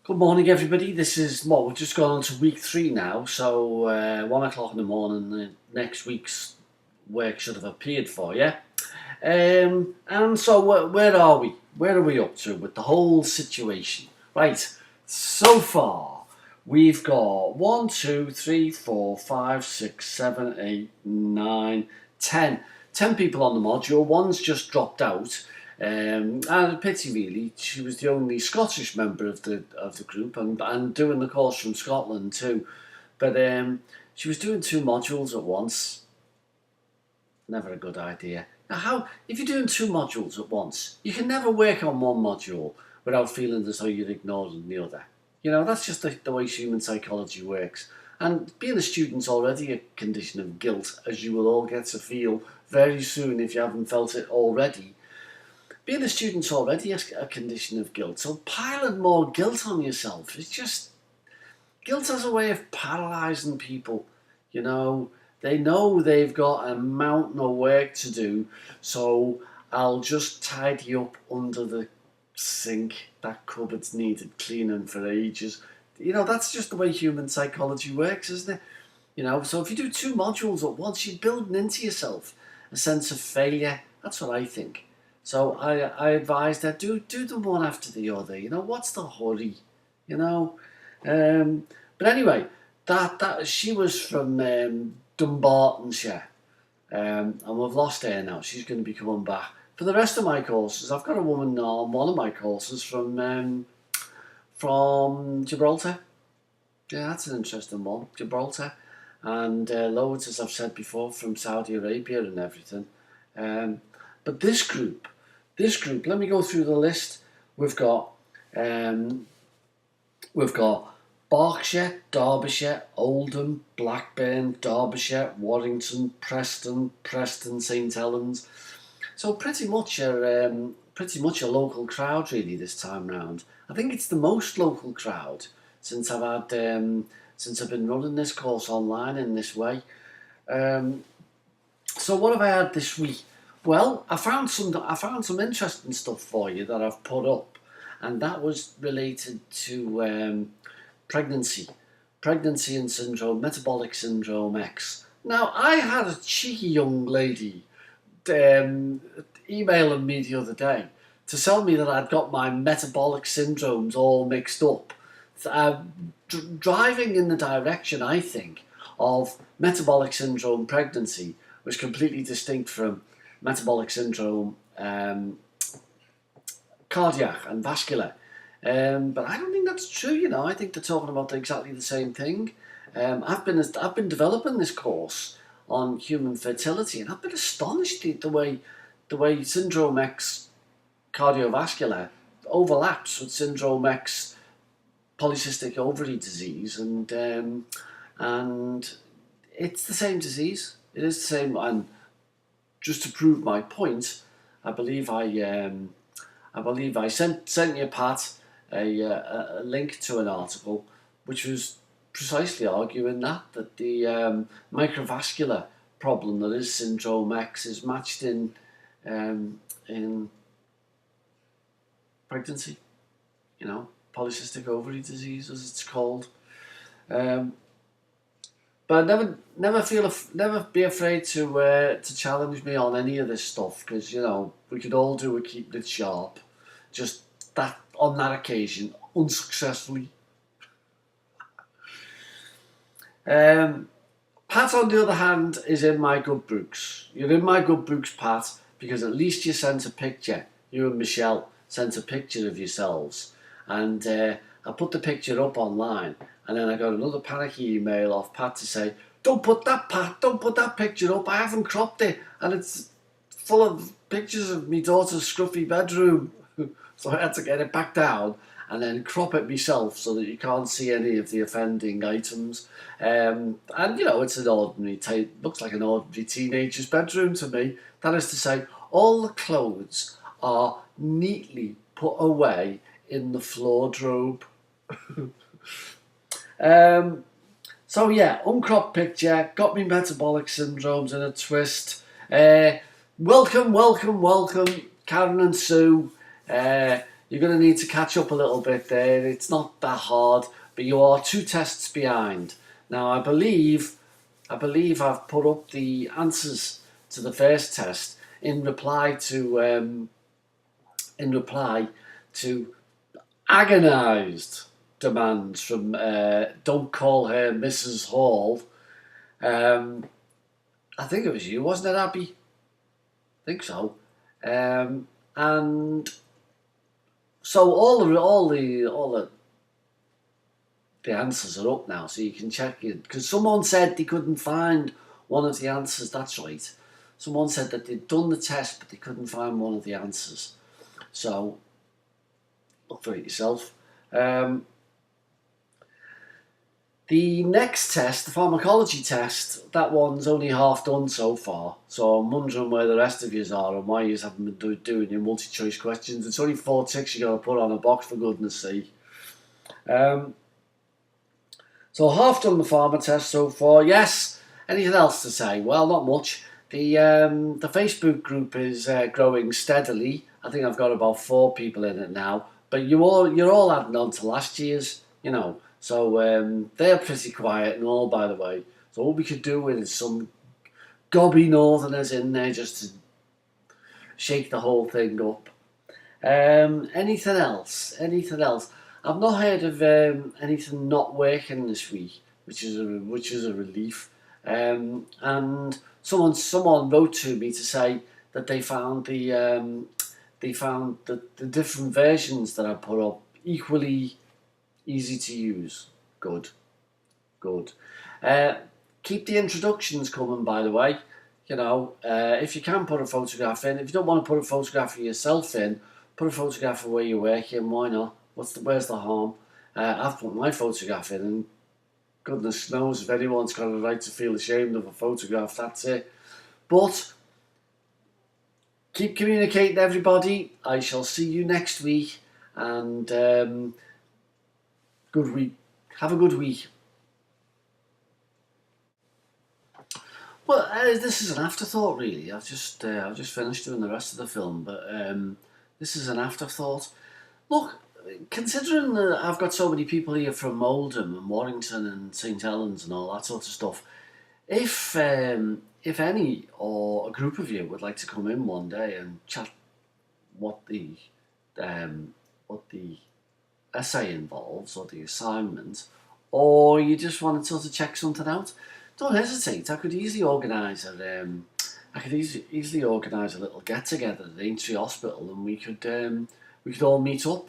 Good morning, everybody. This is we've just gone on to week 3 now, so 1 o'clock in the morning, next week's work should have appeared for you. And so, where are we? Where are we up to with the whole situation? Right, so far, we've got 1, 2, 3, 4, 5, 6, 7, 8, 9, 10. 10 people on the module. One's just dropped out. And a pity really, she was the only Scottish member of the group and doing the course from Scotland too. But she was doing 2 modules at once. Never a good idea. Now how, if you're doing 2 modules at once, you can never work on one module without feeling as though you're ignoring the other. You know, that's just the way human psychology works. And being a student's already a condition of guilt, as you will all get to feel very soon if you haven't felt it already. Being a student's already a condition of guilt, so piling more guilt on yourself is just, guilt has a way of paralysing people. You they know they've got a mountain of work to do, so I'll just tidy up under the sink. That cupboard's needed cleaning for ages. That's just the way human psychology works, isn't it? So if you do 2 modules at once, you're building into yourself a sense of failure. That's what I think. So I advise that do them one after the other. What's the hurry? You know. But anyway, that she was from Dunbartonshire, and we've lost her now. She's going to be coming back for the rest of my courses. I've got a woman on one of my courses from Gibraltar. Yeah, that's an interesting one, Gibraltar, and loads, as I've said before, from Saudi Arabia and everything. But this group, let me go through the list. We've got Berkshire, Derbyshire, Oldham, Blackburn, Derbyshire, Warrington, Preston, St Helens. So pretty much a local crowd really this time round. I think it's the most local crowd since I've been running this course online in this way. So what have I had this week? Well, I found some interesting stuff for you that I've put up, and that was related to pregnancy and syndrome, metabolic syndrome X. Now, I had a cheeky young lady emailing me the other day to tell me that I'd got my metabolic syndromes all mixed up, driving in the direction, I think, of metabolic syndrome pregnancy was completely distinct from metabolic syndrome cardiac and vascular. But I don't think that's true. I think they're talking about exactly the same thing. I've been developing this course on human fertility, and I've been astonished at the way syndrome X cardiovascular overlaps with syndrome X polycystic ovary disease, and it's the same disease. It is the same. And just to prove my point, I believe I sent you, Pat, a link to an article which was precisely arguing that the microvascular problem that is syndrome X is matched in pregnancy. Polycystic ovary disease, as it's called. But never be afraid to challenge me on any of this stuff, because we could all do with keeping it sharp. Just that on that occasion, unsuccessfully. Pat, on the other hand, is in my good books. You're in my good books, Pat, because at least you sent a picture. You and Michelle sent a picture of yourselves, and I put the picture up online. And then I got another panicky email off Pat to say, don't put that picture up, I haven't cropped it, and it's full of pictures of my daughter's scruffy bedroom. So I had to get it back down and then crop it myself so that you can't see any of the offending items. And it's an ordinary looks like an ordinary teenager's bedroom to me. That is to say, all the clothes are neatly put away in the wardrobe. So yeah, uncropped picture, got me metabolic syndromes in a twist. Welcome, Karen and Sue. you're going to need to catch up a little bit there. It's not that hard, but you are 2 tests behind. Now, I believe I've put up the answers to the first test in reply to agonised demands from Don't Call Her Mrs. Hall. I think it was you, wasn't it, Abby? I think so. And so the answers are up now, so you can check it. Because someone said they couldn't find one of the answers. That's right. Someone said that they'd done the test, but they couldn't find one of the answers. So look for it yourself. The next test, the pharmacology test, that one's only half done so far. So I'm wondering where the rest of yous are and why yous haven't been doing your multi-choice questions. It's only 4 ticks you got to put on a box, for goodness sake. So half done the pharma test so far. Yes. Anything else to say? Well, not much. The Facebook group is growing steadily. I think I've got about 4 people in it now. But you're all adding on to last year's, you know. So they're pretty quiet and all, by the way. So what we could do with is some gobby northerners in there just to shake the whole thing up. Anything else? I've not heard of anything not working this week, which is a relief. And someone wrote to me to say that they found the different versions that I put up equally easy to use. Good. Keep the introductions coming, by the way. You know, if you can put a photograph in. If you don't want to put a photograph of yourself in, put a photograph of where you're working. Why not? Where's the harm? I've put my photograph in, and goodness knows if anyone's got a right to feel ashamed of a photograph, that's it. But keep communicating, everybody. I shall see you next week, and good week. Have a good week. Well, this is an afterthought, really. I've just finished doing the rest of the film, but this is an afterthought. Look, considering that I've got so many people here from Oldham and Warrington and St Helens and all that sort of stuff, if any or a group of you would like to come in one day and chat what the essay involves or the assignment, or you just want to sort of check something out, don't hesitate. I could easily organise a little get together at the Aintree Hospital, and we could all meet up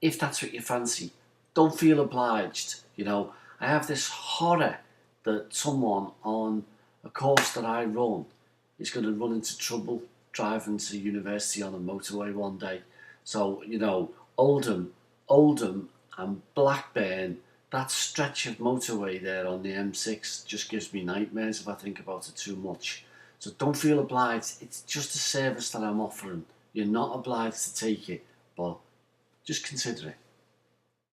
if that's what you fancy. Don't feel obliged. You know, I have this horror that someone on a course that I run is going to run into trouble driving to university on a motorway one day. So, you know, Oldham and Blackburn, that stretch of motorway there on the M6 just gives me nightmares if I think about it too much. So don't feel obliged. It's just a service that I'm offering. You're not obliged to take it, but just consider it.